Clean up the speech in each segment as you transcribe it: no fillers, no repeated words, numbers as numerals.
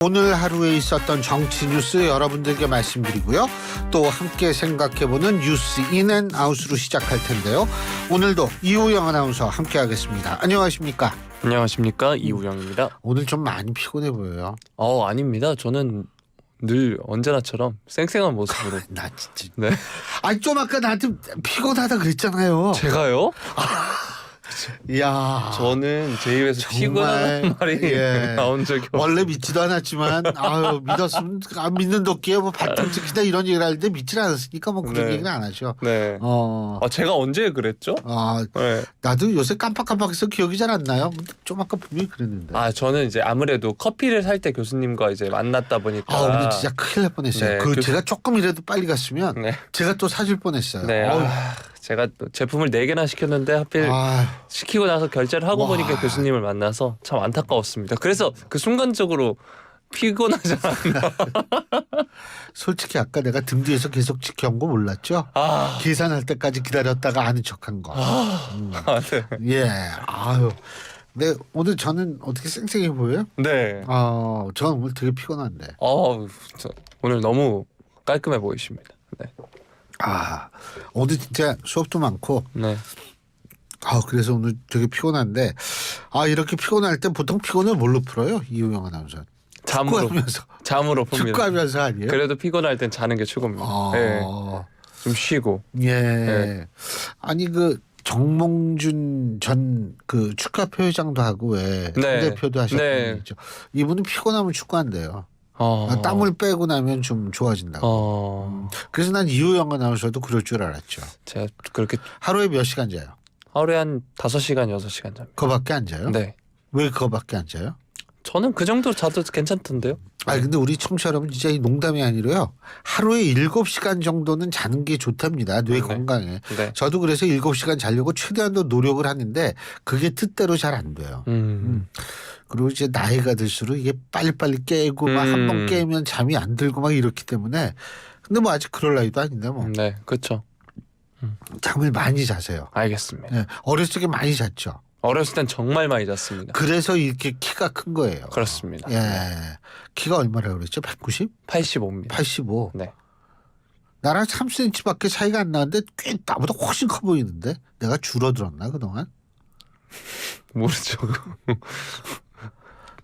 오늘 하루에 있었던 정치 뉴스 여러분들께 말씀드리고요. 또 함께 생각해보는 뉴스 인앤아웃으로 시작할 텐데요. 오늘도 이우영 아나운서 함께 하겠습니다. 안녕하십니까? 안녕하십니까, 이우영입니다. 오늘 좀 많이 피곤해 보여요. 아닙니다. 저는 늘 언제나처럼 쌩쌩한 모습으로. 나 진짜. 네. 아니 좀 아까 나한테 피곤하다 그랬잖아요. 제가요? 이야. 저는 제 입에서 피곤한 말이 나온 적이 없어요. 원래 믿지도 않았지만 믿었으면 믿는 도끼에 뭐 바탕 찍히다 이런 얘기를 하는데 믿질 않았으니까 뭐 그런 얘기는 안 하죠. 네. 제가 언제 그랬죠? 네. 나도 요새 깜빡깜빡해서 기억이 잘 안 나요. 좀 아까 분명히 그랬는데. 저는 이제 아무래도 커피를 살 때 교수님과 이제 만났다 보니까. 오늘 진짜 큰일 날 뻔했어요. 네, 제가 조금이라도 빨리 갔으면 제가 또 사줄 뻔했어요. 네. 제가 또 제품을 4개나 시켰는데 하필 시키고 나서 결제를 하고 보니까 교수님을 만나서 참 안타까웠습니다. 그래서 그 순간적으로 피곤하지 않았나. 솔직히 아까 내가 등 뒤에서 계속 지켜온 거 몰랐죠? 계산할 때까지 기다렸다가 아는 척한 거. 네. 예. 네, 오늘 저는 어떻게 쌩쌩해 보여요? 네. 저는 오늘 되게 피곤한데. 오늘 너무 깔끔해 보이십니다. 네. 오늘 진짜 수업도 많고. 네. 그래서 오늘 되게 피곤한데. 이렇게 피곤할 때 보통 피곤을 뭘로 풀어요? 이우영 아나운서. 잠으로 풉니다. 축구하면서 아니에요? 그래도 피곤할 땐 자는 게 최고입니다. 네. 좀 쉬고. 예. 네. 아니 정몽준 전 축구협회 회장도 하고 왜 대표도 하셨던 분이죠. 이분은 피곤하면 축구한대요. 땀을 빼고 나면 좀 좋아진다고. 그래서 난 이우영 아나운서도 그럴 줄 알았죠. 제가 그렇게 하루에 몇 시간 자요? 하루에 한 5시간, 6시간 잡니다. 그거밖에 안 자요? 네. 왜 그거밖에 안 자요? 저는 그 정도 자도 괜찮던데요. 근데 우리 청취자 여러분 진짜 이 농담이 아니라요. 하루에 7시간 정도는 자는 게 좋답니다. 뇌 건강에. 네. 저도 그래서 7시간 자려고 최대한도 노력을 하는데 그게 뜻대로 잘 안 돼요. 그리고 이제 나이가 들수록 이게 빨리빨리 깨고 막 한 번 깨면 잠이 안 들고 막 이렇기 때문에. 근데 뭐 아직 그럴 나이도 아닌데 뭐. 네, 그렇죠. 잠을 많이 자세요. 알겠습니다. 네, 어렸을 때 많이 잤죠. 어렸을 땐 정말 많이 잤습니다. 그래서 이렇게 키가 큰 거예요. 그렇습니다. 예. 키가 얼마라고 그랬죠? 190? 85입니다. 85. 네. 나랑 3cm밖에 차이가 안 나는데 꽤 나보다 훨씬 커 보이는데? 내가 줄어들었나 그동안? 모르죠.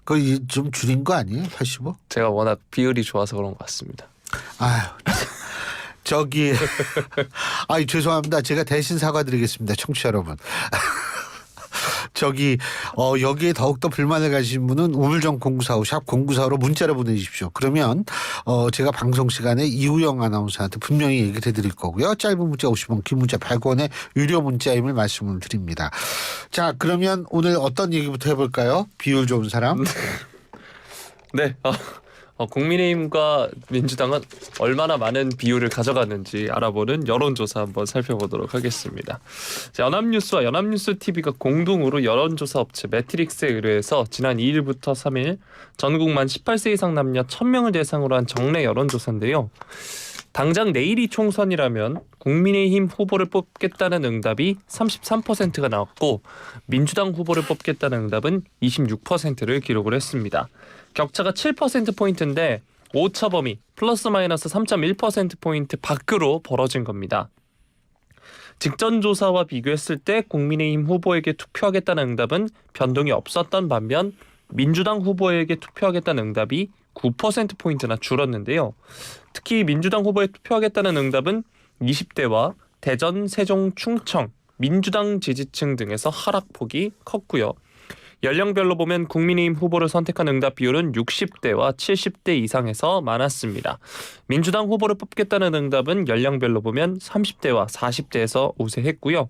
그거 좀 줄인 거 아니에요? 85? 제가 워낙 비율이 좋아서 그런 것 같습니다. 죄송합니다. 제가 대신 사과드리겠습니다. 청취자 여러분. 여기에 더욱더 불만을 가지신 분은 우물정 0945 샵 0945로 문자를 보내주십시오. 그러면 제가 방송 시간에 이우영 아나운서한테 분명히 얘기를 해드릴 거고요. 짧은 문자 50원, 긴 문자 100원의 유료 문자임을 말씀을 드립니다. 자, 그러면 오늘 어떤 얘기부터 해볼까요? 비율 좋은 사람. 네. 국민의힘과 민주당은 얼마나 많은 비율을 가져가는지 알아보는 여론조사 한번 살펴보도록 하겠습니다. 연합뉴스와 연합뉴스TV가 공동으로 여론조사 업체 매트릭스에 의뢰해서 지난 2일부터 3일 전국 만 18세 이상 남녀 1000명을 대상으로 한 정례 여론조사인데요. 당장 내일이 총선이라면 국민의힘 후보를 뽑겠다는 응답이 33%가 나왔고 민주당 후보를 뽑겠다는 응답은 26%를 기록을 했습니다. 격차가 7%포인트인데 오차 범위 플러스 마이너스 3.1%포인트 밖으로 벌어진 겁니다. 직전 조사와 비교했을 때 국민의힘 후보에게 투표하겠다는 응답은 변동이 없었던 반면 민주당 후보에게 투표하겠다는 응답이 9%포인트나 줄었는데요. 특히 민주당 후보에 투표하겠다는 응답은 20대와 대전, 세종, 충청, 민주당 지지층 등에서 하락폭이 컸고요. 연령별로 보면 국민의힘 후보를 선택한 응답 비율은 60대와 70대 이상에서 많았습니다. 민주당 후보를 뽑겠다는 응답은 연령별로 보면 30대와 40대에서 우세했고요.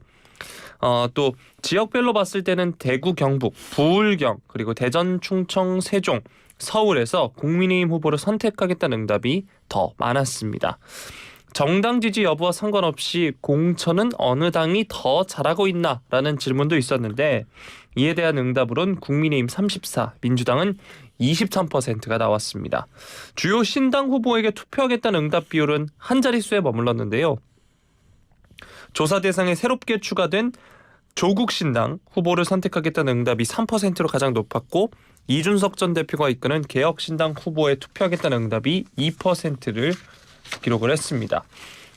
또 지역별로 봤을 때는 대구, 경북, 부울경, 그리고 대전, 충청, 세종, 서울에서 국민의힘 후보를 선택하겠다는 응답이 더 많았습니다. 정당 지지 여부와 상관없이 공천은 어느 당이 더 잘하고 있나라는 질문도 있었는데 이에 대한 응답으론 국민의힘 34, 민주당은 23%가 나왔습니다. 주요 신당 후보에게 투표하겠다는 응답 비율은 한 자릿수에 머물렀는데요. 조사 대상에 새롭게 추가된 조국신당 후보를 선택하겠다는 응답이 3%로 가장 높았고 이준석 전 대표가 이끄는 개혁신당 후보에 투표하겠다는 응답이 2%를 기록을 했습니다.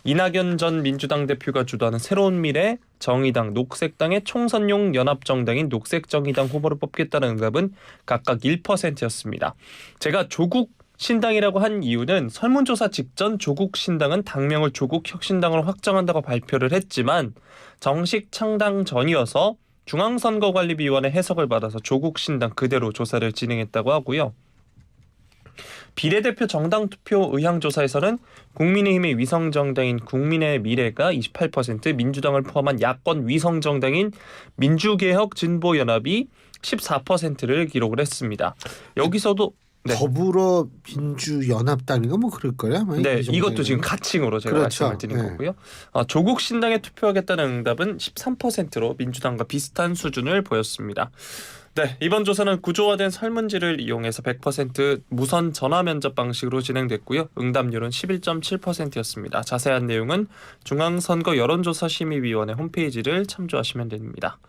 이낙연 전 민주당 대표가 주도하는 새로운 미래, 정의당, 녹색당의 총선용 연합정당인 녹색정의당 후보를 뽑겠다는 응답은 각각 1%였습니다. 제가 조국 신당이라고 한 이유는 설문조사 직전 조국 신당은 당명을 조국 혁신당으로 확정한다고 발표를 했지만 정식 창당 전이어서 중앙선거관리위원회 해석을 받아서 조국 신당 그대로 조사를 진행했다고 하고요. 비례대표 정당 투표 의향 조사에서는 국민의힘의 위성 정당인 국민의 미래가 28%, 민주당을 포함한 야권 위성 정당인 민주개혁 진보연합이 14%를 기록을 했습니다. 여기서도 네. 더불어민주연합당인가 뭐 그럴 거야. 네, 이것도 지금 가칭으로 제가 그렇죠. 말씀을 드린 네. 거고요. 조국 신당에 투표하겠다는 응답은 13%로 민주당과 비슷한 수준을 보였습니다. 네, 이번 조사는 구조화된 설문지를 이용해서 100% 무선 전화 면접 방식으로 진행됐고요. 응답률은 11.7%였습니다. 자세한 내용은 중앙선거 여론조사심의위원회 홈페이지를 참조하시면 됩니다.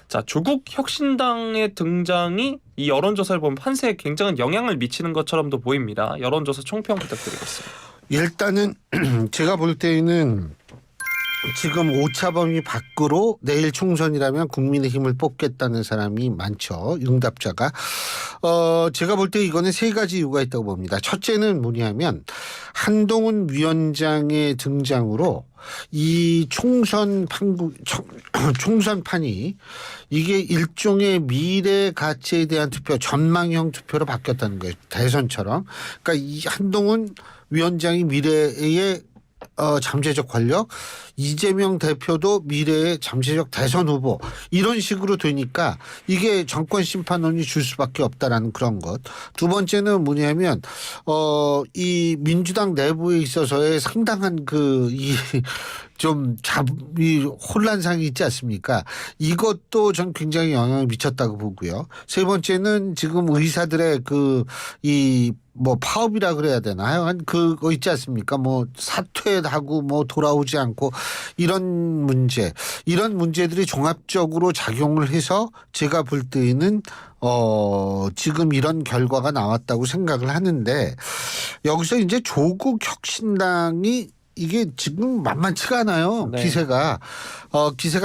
자, 조국 혁신당의 등장이 이 여론조사를 보면 판세에 굉장한 영향을 미치는 것처럼도 보입니다. 여론조사 총평 부탁드리겠습니다. 일단은 제가 볼 때에는 지금 오차범위 밖으로 내일 총선이라면 국민의힘을 뽑겠다는 사람이 많죠. 응답자가. 제가 볼 때 이거는 세 가지 이유가 있다고 봅니다. 첫째는 뭐냐면 한동훈 위원장의 등장으로 이 총선판이 이게 일종의 미래 가치에 대한 투표, 전망형 투표로 바뀌었다는 거예요. 대선처럼. 그러니까 이 한동훈 위원장이 미래의 잠재적 권력, 이재명 대표도 미래의 잠재적 대선 후보 이런 식으로 되니까 이게 정권 심판론이 줄 수밖에 없다라는 그런 것. 두 번째는 뭐냐면 이 민주당 내부에 있어서의 상당한 이 혼란상이 있지 않습니까? 이것도 전 굉장히 영향을 미쳤다고 보고요. 세 번째는 지금 의사들의 파업이라 그래야 되나? 하여간 그거 있지 않습니까? 뭐 사퇴하고 뭐 돌아오지 않고 이런 문제들이 종합적으로 작용을 해서 제가 볼 때에는 지금 이런 결과가 나왔다고 생각을 하는데 여기서 이제 조국 혁신당이 이게 지금 만만치가 않아요. 네. 기세가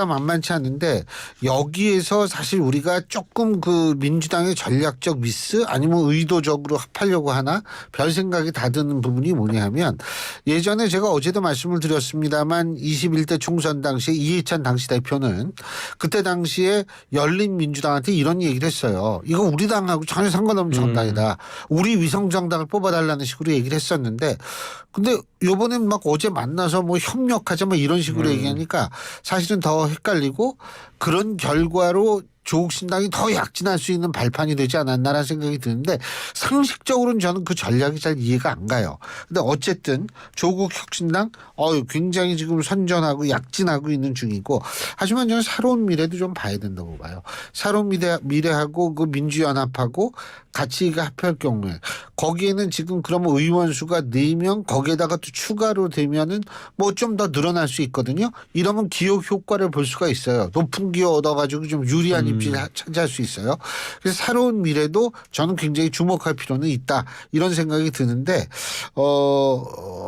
만만치 않은데 여기에서 사실 우리가 조금 그 민주당의 전략적 미스 아니면 의도적으로 합하려고 하나 별 생각이 다 드는 부분이 뭐냐면 예전에 제가 어제도 말씀을 드렸습니다만 21대 총선 당시 이해찬 당시 대표는 그때 당시에 열린민주당한테 이런 얘기를 했어요. 이거 우리 당하고 전혀 상관없는 정당이다. 우리 위성정당을 뽑아달라는 식으로 얘기를 했었는데 근데 요번엔 막 어제 만나서 뭐 협력하자 뭐 이런 식으로 얘기하니까 사실은 더 헷갈리고 그런 결과로 조국 신당이 더 약진할 수 있는 발판이 되지 않았나라는 생각이 드는데 상식적으로는 저는 그 전략이 잘 이해가 안 가요. 근데 어쨌든 조국 혁신당 굉장히 지금 선전하고 약진하고 있는 중이고 하지만 저는 새로운 미래도 좀 봐야 된다고 봐요. 새로운 미래하고 그 민주연합하고 같이 합할 경우에 거기에는 지금 그러면 의원 수가 4명 거기에다가 또 추가로 되면은 뭐 좀 더 늘어날 수 있거든요. 이러면 기호 효과를 볼 수가 있어요. 높은 기호 얻어가지고 좀 유리한 입지를 차지할 수 있어요. 그래서 새로운 미래도 저는 굉장히 주목할 필요는 있다. 이런 생각이 드는데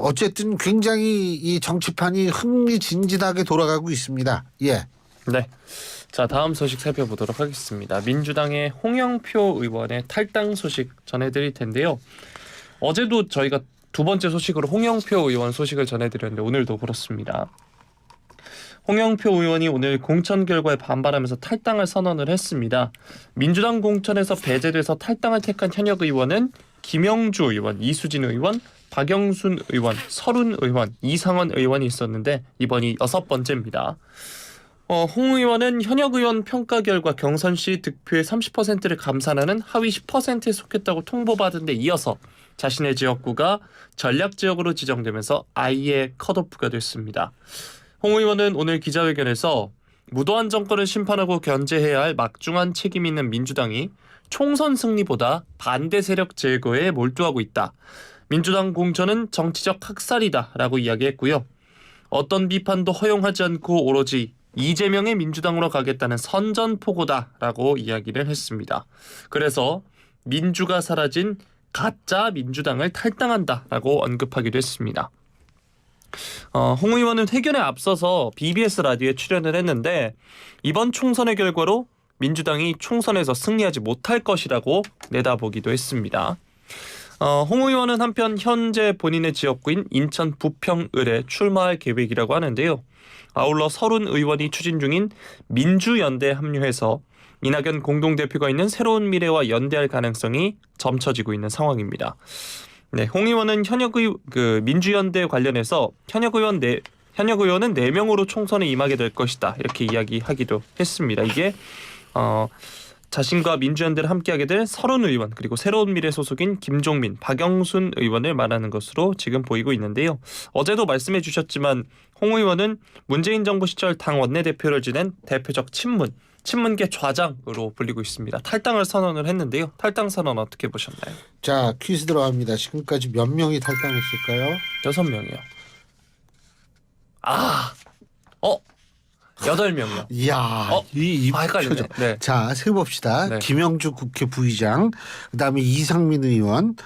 어쨌든 굉장히 이 정치판이 흥미진진하게 돌아가고 있습니다. 예. 네. 자, 다음 소식 살펴보도록 하겠습니다. 민주당의 홍영표 의원의 탈당 소식 전해드릴 텐데요. 어제도 저희가 두 번째 소식으로 홍영표 의원 소식을 전해드렸는데 오늘도 그렇습니다. 홍영표 의원이 오늘 공천 결과에 반발하면서 탈당을 선언을 했습니다. 민주당 공천에서 배제돼서 탈당을 택한 현역 의원은 김영주 의원, 이수진 의원, 박영순 의원, 설훈 의원, 이상원 의원이 있었는데 이번이 6번째입니다. 홍 의원은 현역 의원 평가 결과 경선 시 득표의 30%를 감산하는 하위 10%에 속했다고 통보받은 데 이어서 자신의 지역구가 전략지역으로 지정되면서 아예 컷오프가 됐습니다. 홍 의원은 오늘 기자회견에서 무도한 정권을 심판하고 견제해야 할 막중한 책임 있는 민주당이 총선 승리보다 반대 세력 제거에 몰두하고 있다. 민주당 공천은 정치적 학살이다라고 이야기했고요. 어떤 비판도 허용하지 않고 오로지 이재명의 민주당으로 가겠다는 선전포고다라고 이야기를 했습니다. 그래서 민주가 사라진 가짜 민주당을 탈당한다라고 언급하기도 했습니다. 홍 의원은 회견에 앞서서 BBS 라디오에 출연을 했는데 이번 총선의 결과로 민주당이 총선에서 승리하지 못할 것이라고 내다보기도 했습니다. 홍 의원은 한편 현재 본인의 지역구인 인천 부평을에 출마할 계획이라고 하는데요. 아울러 서른 의원이 추진 중인 민주연대에 합류해서 이낙연 공동대표가 있는 새로운 미래와 연대할 가능성이 점쳐지고 있는 상황입니다. 네, 홍 의원은 민주연대 관련해서 현역 의원은 4명으로 총선에 임하게 될 것이다 이렇게 이야기하기도 했습니다. 이게 자신과 민주연대를 함께하게 될 서른 의원 그리고 새로운 미래 소속인 김종민, 박영순 의원을 말하는 것으로 지금 보이고 있는데요. 어제도 말씀해 주셨지만 홍 의원은 문재인 정부 시절 당 원내대표를 지낸 대표적 친문계 좌장으로 불리고 있습니다. 탈당을 선언을 했는데요. 탈당 선언 어떻게 보셨나요? 자, 퀴즈 들어갑니다. 지금까지 몇 명이 탈당했을까요? 6명이요. 8명이요. 이야, 헷갈리네. 네. 자, 세봅시다. 네. 김영주 국회 부의장, 그다음에 이상민 의원,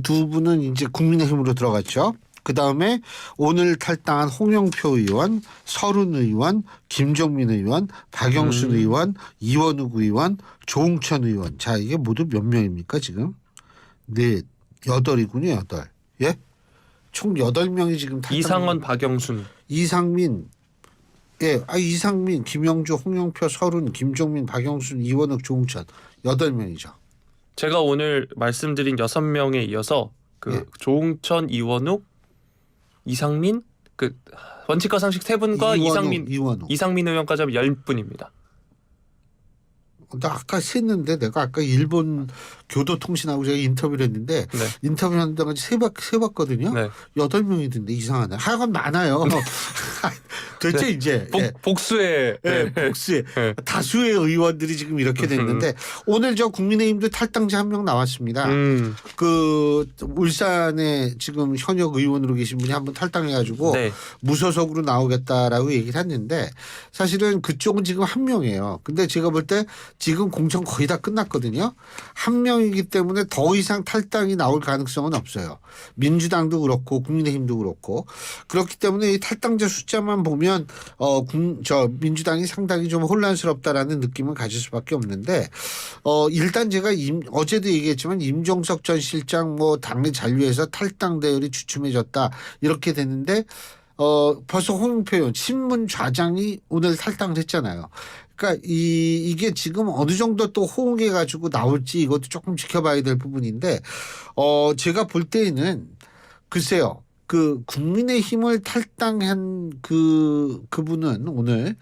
두 분은 이제 국민의힘으로 들어갔죠. 그다음에 오늘 탈당한 홍영표 의원, 서른 의원, 김종민 의원, 박영순 의원, 이원욱 의원, 조홍천 의원. 자, 이게 모두 몇 명입니까 지금? 네, 8이군요. 8. 예? 총 8명이 지금 탈당. 이상원, 박영순. 이상민, 예, 이상민, 김영주, 홍영표, 서른, 김종민, 박영순, 이원욱, 조홍천 8명이죠. 제가 오늘 말씀드린 6명에 이어서 예. 조홍천, 이원욱, 이상민, 원칙과 상식 3분과 이상민 의원까지 하면 10분입니다. 나 아까 셌는데 내가 아까 일본 교도통신하고 제가 인터뷰를 했는데 네. 인터뷰하는 동안 세봤거든요. 네. 8명이던데 이상하네. 하여간 많아요. 도대체 네. 이제 복수의 복수의 네. 다수의 의원들이 지금 이렇게 됐는데 오늘 저 국민의힘도 탈당자 1명 나왔습니다. 그 울산에 지금 현역 의원으로 계신 분이 한번 탈당해가지고 네. 무소속으로 나오겠다라고 얘기를 했는데 사실은 그쪽은 지금 1명이에요. 근데 제가 볼 때 지금 공천 거의 다 끝났거든요. 1명이기 때문에 더 이상 탈당이 나올 가능성은 없어요. 민주당도 그렇고 국민의힘도 그렇고 그렇기 때문에 이 탈당자 숫자만 보면 민주당이 상당히 좀 혼란스럽다라는 느낌을 가질 수밖에 없는데 일단 제가 어제도 얘기했지만 임종석 전 실장 당내 잔류해서 탈당 대열이 주춤해졌다 이렇게 됐는데 벌써 홍영표 의원 친문 좌장이 오늘 탈당을 했잖아요. 그러니까 이게 지금 어느 정도 또 호응해 가지고 나올지 이것도 조금 지켜봐야 될 부분인데 제가 볼 때에는 글쎄요. 그 국민의힘을 탈당한 그분은 오늘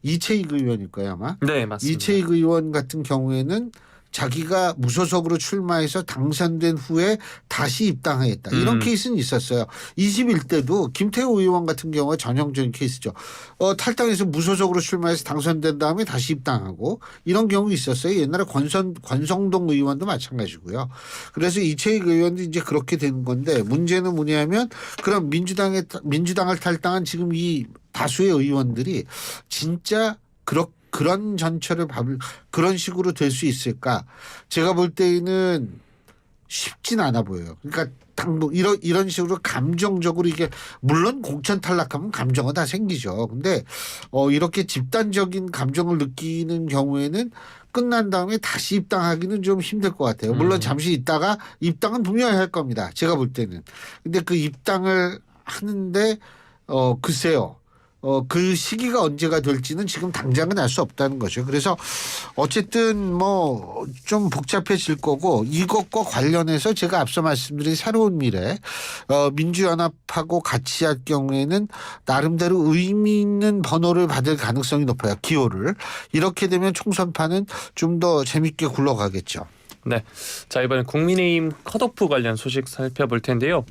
이채익 의원일 거예요 아마. 네, 맞습니다. 이채익 의원 같은 경우에는 자기가 무소속으로 출마해서 당선된 후에 다시 입당하겠다. 이런 케이스는 있었어요. 21대도 김태호 의원 같은 경우가 전형적인 케이스죠. 탈당해서 무소속으로 출마해서 당선된 다음에 다시 입당하고 이런 경우 있었어요. 옛날에 권성동 의원도 마찬가지고요. 그래서 이채익 의원도 이제 그렇게 되는 건데 문제는 뭐냐면 그럼 민주당을 탈당한 지금 이 다수의 의원들이 진짜 그런 전철을 그런 식으로 될 수 있을까? 제가 볼 때는 쉽진 않아 보여요. 그러니까 이런 식으로 감정적으로 이게 물론 공천 탈락하면 감정은 다 생기죠. 근데 이렇게 집단적인 감정을 느끼는 경우에는 끝난 다음에 다시 입당하기는 좀 힘들 것 같아요. 물론 잠시 있다가 입당은 분명히 할 겁니다. 제가 볼 때는. 근데 그 입당을 하는데 글쎄요. 그 시기가 언제가 될지는 지금 당장은 알 수 없다는 거죠. 그래서 어쨌든 좀 복잡해질 거고 이것과 관련해서 제가 앞서 말씀드린 새로운 미래 민주연합하고 같이 할 경우에는 나름대로 의미 있는 번호를 받을 가능성이 높아요. 기호를. 이렇게 되면 총선판은 좀 더 재밌게 굴러가겠죠. 네. 자, 이번엔 국민의힘 컷오프 관련 소식 살펴볼 텐데요.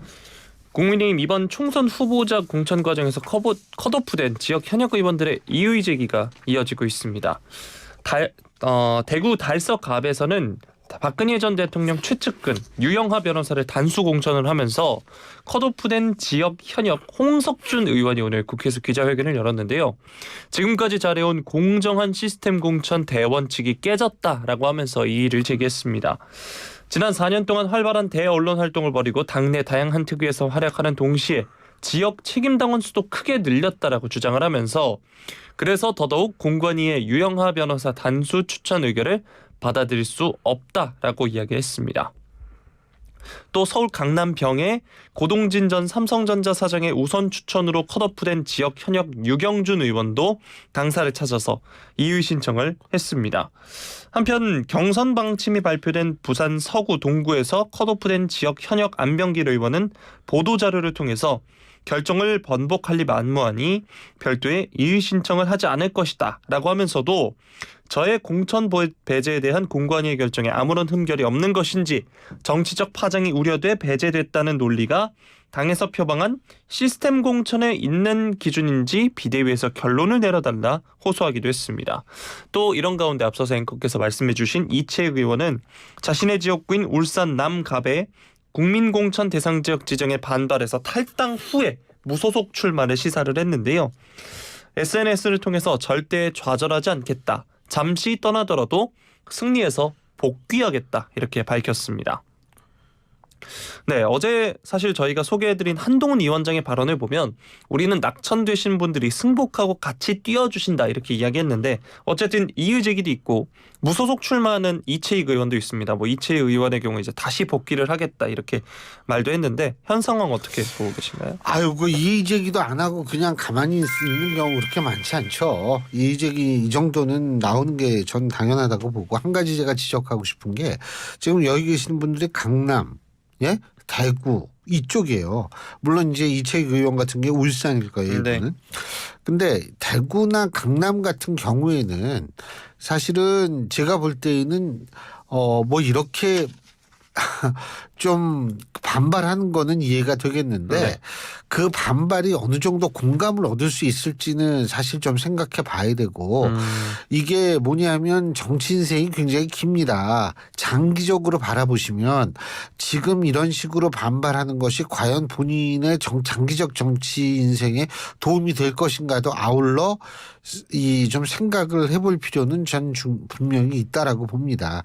국민의힘 이번 총선 후보자 공천 과정에서 컷오프된 지역 현역 의원들의 이의 제기가 이어지고 있습니다. 대구 달서갑에서는 박근혜 전 대통령 최측근 유영하 변호사를 단수 공천을 하면서 컷오프된 지역 현역 홍석준 의원이 오늘 국회에서 기자회견을 열었는데요. 지금까지 잘해온 공정한 시스템 공천 대원칙이 깨졌다라고 하면서 이의를 제기했습니다. 지난 4년 동안 활발한 대언론 활동을 벌이고 당내 다양한 특위에서 활약하는 동시에 지역 책임당원 수도 크게 늘렸다라고 주장을 하면서 그래서 더더욱 공관위의 유영하 변호사 단수 추천 의결을 받아들일 수 없다라고 이야기했습니다. 또 서울 강남병의 고동진 전 삼성전자 사장의 우선 추천으로 컷오프된 지역 현역 유경준 의원도 당사를 찾아서 이의 신청을 했습니다. 한편 경선 방침이 발표된 부산 서구 동구에서 컷오프된 지역 현역 안병길 의원은 보도자료를 통해서 결정을 번복할 리 만무하니 별도의 이의 신청을 하지 않을 것이다 라고 하면서도 저의 공천 배제에 대한 공관위의 결정에 아무런 흠결이 없는 것인지 정치적 파장이 우려돼 배제됐다는 논리가 당에서 표방한 시스템 공천에 있는 기준인지 비대위에서 결론을 내려달라 호소하기도 했습니다. 또 이런 가운데 앞서서 앵커께서 말씀해 주신 이채익 의원은 자신의 지역구인 울산 남갑에 국민공천 대상 지역 지정에 반발해서 탈당 후에 무소속 출마를 시사를 했는데요. SNS를 통해서 절대 좌절하지 않겠다. 잠시 떠나더라도 승리해서 복귀하겠다. 이렇게 밝혔습니다. 네, 어제 사실 저희가 소개해드린 한동훈 위원장의 발언을 보면 우리는 낙천되신 분들이 승복하고 같이 뛰어주신다 이렇게 이야기했는데 어쨌든 이의 제기도 있고 무소속 출마하는 이채익 의원도 있습니다. 뭐 이채익 의원의 경우 이제 다시 복귀를 하겠다 이렇게 말도 했는데 현 상황 어떻게 보고 계신가요? 아유, 그 이의 제기도 안 하고 그냥 가만히 있는 경우 그렇게 많지 않죠. 이의 제기 이 정도는 나오는 게 전 당연하다고 보고 한 가지 제가 지적하고 싶은 게 지금 여기 계시는 분들이 강남, 예, 대구 이쪽이에요. 물론 이제 이채익 의원 같은 게 울산일 거예요. 이분은. 네. 근데 대구나 강남 같은 경우에는 사실은 제가 볼 때에는 뭐 이렇게 좀 반발하는 거는 이해가 되겠는데 네. 그 반발이 어느 정도 공감을 얻을 수 있을지는 사실 좀 생각해 봐야 되고 이게 뭐냐면 정치 인생이 굉장히 깁니다. 장기적으로 바라보시면 지금 이런 식으로 반발하는 것이 과연 본인의 장기적 정치 인생에 도움이 될 것인가도 아울러 이 좀 생각을 해볼 필요는 전 분명히 있다라고 봅니다.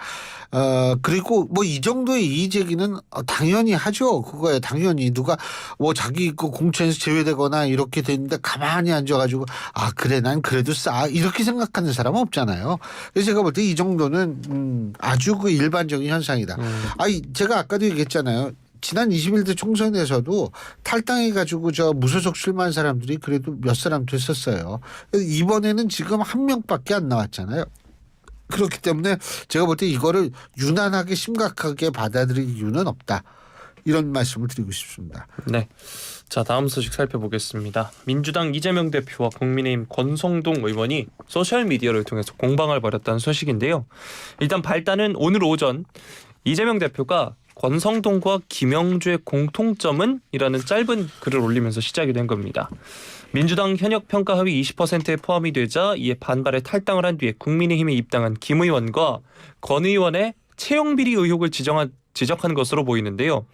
그리고 뭐 이 정도의 이의 제기는 당연히 하죠. 그거에 당연히 누가 뭐 자기 그 공천에서 제외되거나 이렇게 됐는데 가만히 앉아가지고 아 그래 난 그래도 싸 이렇게 생각하는 사람은 없잖아요. 그래서 제가 볼 때 이 정도는 아주 그 일반적인 현상이다. 아니 제가 아까도 얘기했잖아요. 지난 21대 총선에서도 탈당해가지고 저 무소속 출마한 사람들이 그래도 몇 사람 됐었어요. 이번에는 지금 한 명밖에 안 나왔잖아요. 그렇기 때문에 제가 볼 때 이거를 유난하게 심각하게 받아들일 이유는 없다. 이런 말씀을 드리고 싶습니다. 네. 자, 다음 소식 살펴보겠습니다. 민주당 이재명 대표와 국민의힘 권성동 의원이 소셜미디어를 통해서 공방을 벌였다는 소식인데요. 일단 발단은 오늘 오전 이재명 대표가 권성동과 김영주의 공통점은? 이라는 짧은 글을 올리면서 시작이 된 겁니다. 민주당 현역 평가 하위 20%에 포함이 되자 이에 반발에 탈당을 한 뒤에 국민의힘에 입당한 김 의원과 권 의원의 채용비리 의혹을 지적한 것으로 보이는데요.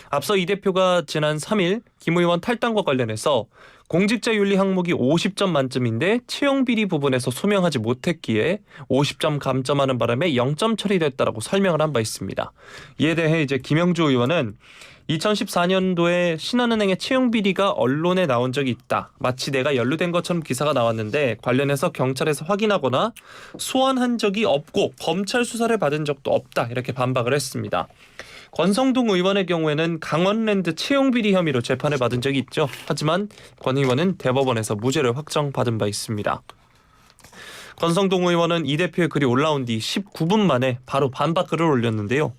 앞서 이 대표가 지난 3일 김 의원 탈당과 관련해서 공직자윤리 항목이 50점 만점인데 채용비리 부분에서 소명하지 못했기에 50점 감점하는 바람에 0점 처리됐다라고 설명을 한 바 있습니다. 이에 대해 이제 김영주 의원은 2014년도에 신한은행의 채용비리가 언론에 나온 적이 있다. 마치 내가 연루된 것처럼 기사가 나왔는데 관련해서 경찰에서 확인하거나 소환한 적이 없고 검찰 수사를 받은 적도 없다. 이렇게 반박을 했습니다. 권성동 의원의 경우에는 강원랜드 채용비리 혐의로 재판을 받은 적이 있죠. 하지만 권 의원은 대법원에서 무죄를 확정받은 바 있습니다. 권성동 의원은 이 대표의 글이 올라온 뒤 19분 만에 바로 반박 글을 올렸는데요.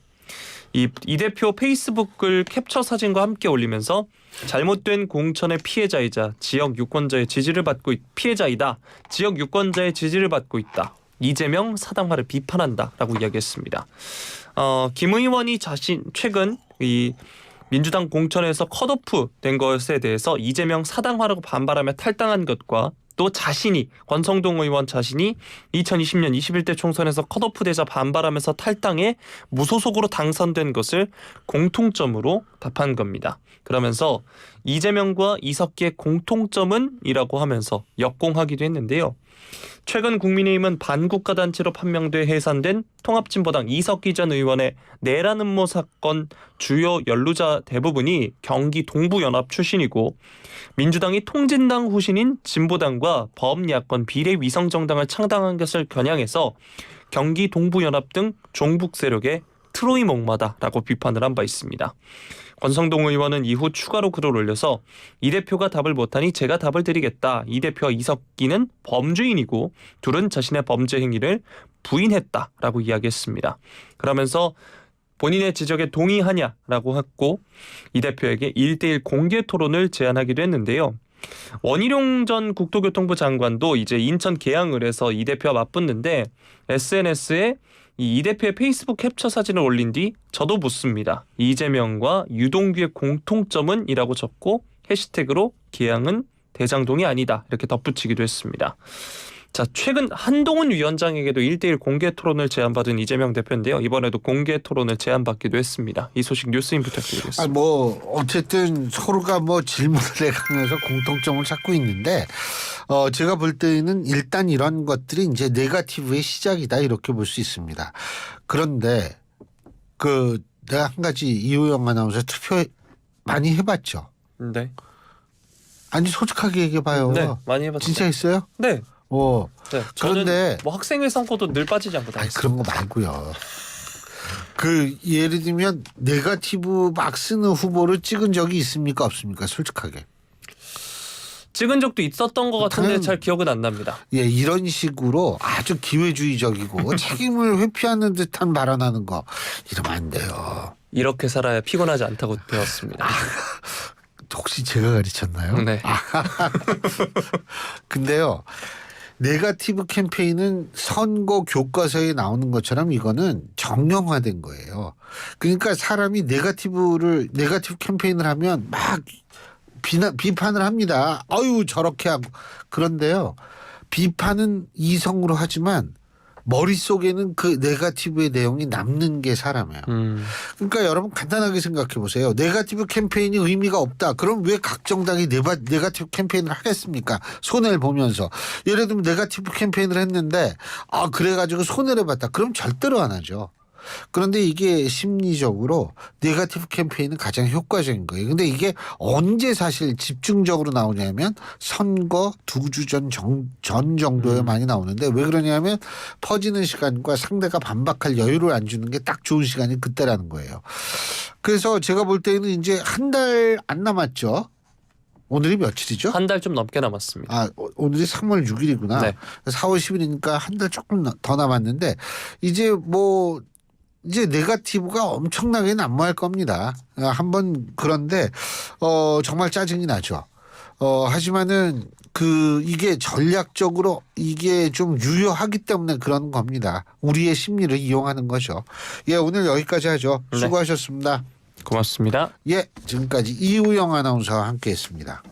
이 대표 페이스북 글 캡처 사진과 함께 올리면서 잘못된 공천의 피해자이자 지역 유권자의 지지를 받고 피해자이다. 지역 유권자의 지지를 받고 있다. 이재명 사당화를 비판한다라고 이야기했습니다. 김 의원이 최근 이 민주당 공천에서 컷오프 된 것에 대해서 이재명 사당화라고 반발하며 탈당한 것과 또 권성동 의원 자신이 2020년 21대 총선에서 컷오프 되자 반발하면서 탈당해 무소속으로 당선된 것을 공통점으로 답한 겁니다. 그러면서 이재명과 이석기의 공통점은 이라고 하면서 역공하기도 했는데요. 최근 국민의힘은 반국가단체로 판명돼 해산된 통합진보당 이석기 전 의원의 내란 음모 사건 주요 연루자 대부분이 경기 동부연합 출신이고 민주당이 통진당 후신인 진보당과 범야권 비례위성정당을 창당한 것을 겨냥해서 경기 동부연합 등 종북 세력의 트로이 목마다라고 비판을 한 바 있습니다. 권성동 의원은 이후 추가로 글을 올려서 이 대표가 답을 못하니 제가 답을 드리겠다. 이 대표와 이석기는 범죄인이고 둘은 자신의 범죄 행위를 부인했다라고 이야기했습니다. 그러면서 본인의 지적에 동의하냐라고 했고 이 대표에게 1대1 공개 토론을 제안하기도 했는데요. 원희룡 전 국토교통부 장관도 이제 인천 계양을에서 이 대표와 맞붙는데 SNS에 이 대표의 페이스북 캡처 사진을 올린 뒤 저도 묻습니다. 이재명과 유동규의 공통점은 이라고 적고 해시태그로 계양은 대장동이 아니다 이렇게 덧붙이기도 했습니다. 자, 최근 한동훈 위원장에게도 1대1 공개 토론을 제안받은 이재명 대표인데요. 이번에도 공개 토론을 제안받기도 했습니다. 이 소식 뉴스인 부탁드리겠습니다. 어쨌든 서로가 질문을 해가면서 공통점을 찾고 있는데 제가 볼 때는 일단 이런 것들이 이제 네거티브의 시작이다 이렇게 볼 수 있습니다. 그런데 내가 한 가지 이우영 아나운서 투표 많이 해봤죠. 네. 아니 솔직하게 얘기해봐요. 네, 많이 해봤죠. 진짜 했어요? 네. 네, 그런데 학생회 선거도 늘 빠지지 않고 다 했어요. 그런 거 말고요. 예를 들면 네거티브 막 쓰는 후보를 찍은 적이 있습니까 없습니까? 솔직하게. 찍은 적도 있었던 것 같은데 잘 기억은 안 납니다. 예, 이런 식으로 아주 기회주의적이고 책임을 회피하는 듯한 발언하는 거 이러면 안 돼요. 이렇게 살아야 피곤하지 않다고 배웠습니다. 혹시 제가 가르쳤나요? 네. 근데요. 네거티브 캠페인은 선거 교과서에 나오는 것처럼 이거는 정형화된 거예요. 그러니까 사람이 네거티브 캠페인을 하면 막 비판을 합니다. 아유 저렇게 하고. 그런데요. 비판은 이성으로 하지만 머릿속에는 그 네거티브의 내용이 남는 게 사람이에요. 그러니까 여러분 간단하게 생각해 보세요. 네거티브 캠페인이 의미가 없다. 그럼 왜 각 정당이 네거티브 캠페인을 하겠습니까? 손해를 보면서. 예를 들면 네거티브 캠페인을 했는데 그래가지고 손해를 봤다. 그럼 절대로 안 하죠. 그런데 이게 심리적으로 네거티브 캠페인은 가장 효과적인 거예요. 근데 이게 언제 사실 집중적으로 나오냐면 선거 2주 전 정도에 많이 나오는데 왜 그러냐면 퍼지는 시간과 상대가 반박할 여유를 안 주는 게 딱 좋은 시간이 그때라는 거예요. 그래서 제가 볼 때는 이제 한 달 안 남았죠. 오늘이 며칠이죠? 한 달 좀 넘게 남았습니다. 오늘이 3월 6일이구나. 네. 4월 10일이니까 한 달 조금 더 남았는데 이제 네거티브가 엄청나게 난무할 겁니다. 그런데 정말 짜증이 나죠. 하지만은 이게 전략적으로 이게 좀 유효하기 때문에 그런 겁니다. 우리의 심리를 이용하는 거죠. 예, 오늘 여기까지 하죠. 수고하셨습니다. 고맙습니다. 예, 지금까지 이우영 아나운서와 함께했습니다.